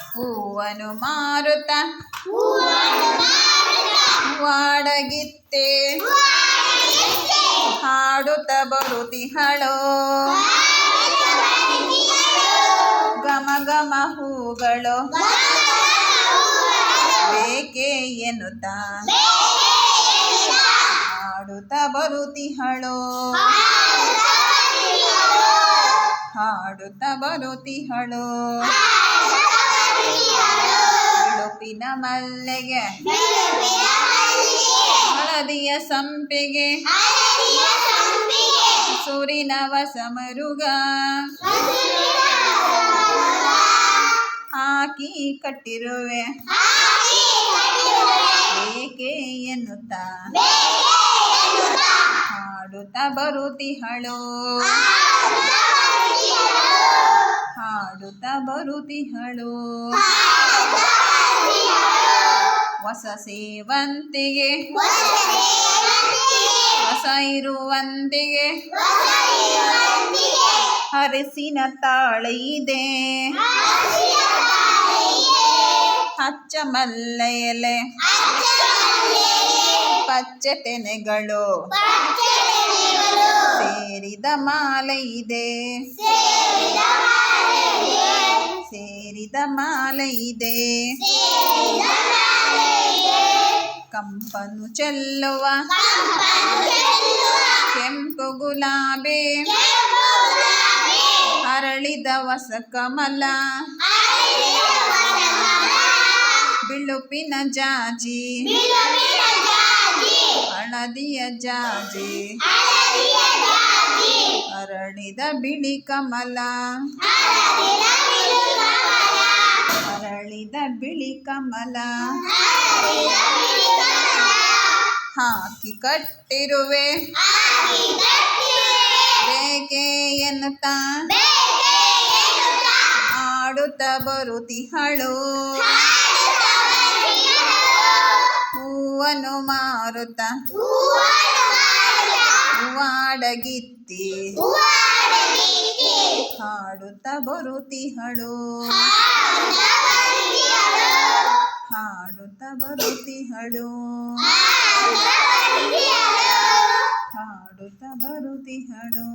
ಹೂವನು ಮಾರುತ ಹೂವಾಡಗಿತ್ತೆ ಹಾಡುತ್ತ ಬರುತ್ತಿಹಳೋ ಘಮ ಘಮ ಹೂಗಳು ಬೇಕೆ ಎನ್ನುತ್ತ ಹಾಡುತ್ತ ಬರುತ್ತಿಹಳೋ ಹಾಡುತ್ತ ಬರುತ್ತಿಹಳೋ ಬಿಳುಪಿನ ಮಲ್ಲೆಗೆ ಹಳದಿಯ ಸಂಪಿಗೆ ಸೂರಿನ ವಸಮರುಗ ಹಾಕಿ ಕಟ್ಟಿರುವೆ ಬೇಕೆ ಎನ್ನುತ್ತ ಹಾಡುತ್ತ ಬರುತ್ತಿಹಳೋ ಹಾಡುತ್ತ ಬರುತ್ತಿಹಳೋ ಹೊಸ ಸೇವಂತಿಗೆ ಹೊಸ ಇರುವಂತಿಗೆ ಹರಸಿನ ತಾಳೆ ಇದೆ ಹಚ್ಚ ಮಲ್ಲೆ ಎಲೆ ಪಚ್ಚೆ ತೆನೆಗಳು ಸೇರಿದ ಮಾಲೆ ಇದೆ ಸೇರಿದ ಮಾಲೆ ಇದೆ ಕಂಪನು ಚೆಲ್ಲುವ ಕೆಂಪು ಗುಲಾಬಿ ಅರಳಿದ ಹೊಸ ಕಮಲ ಬಿಳುಪಿನ ಜಾಜಿ ಹಳದಿಯ ಜಾಜಿ ಅರಳಿದ ಬಿಳಿ ಕಮಲ ಅರಳಿದ ಬಿಳಿ ಕಮಲ ಹಾಕಿ ಕಟ್ಟಿರುವೆ ಬೇಕೆ ಎನ್ನುತ್ತ ಆಡುತ್ತ ಬರುತ್ತಿಹಳೋ ಹೂವನು ಮಾರುತ್ತ ಹೂವಾಡಗಿತ್ತಿ ಹಾಡುತ್ತ ಬರುತ್ತಿಹಳೋ ಹಾಡುತ್ತ ಬರುತ್ತಿಹಳೋ ಹಾಡುತ್ತ ಬರುತ್ತಿಹಳೋ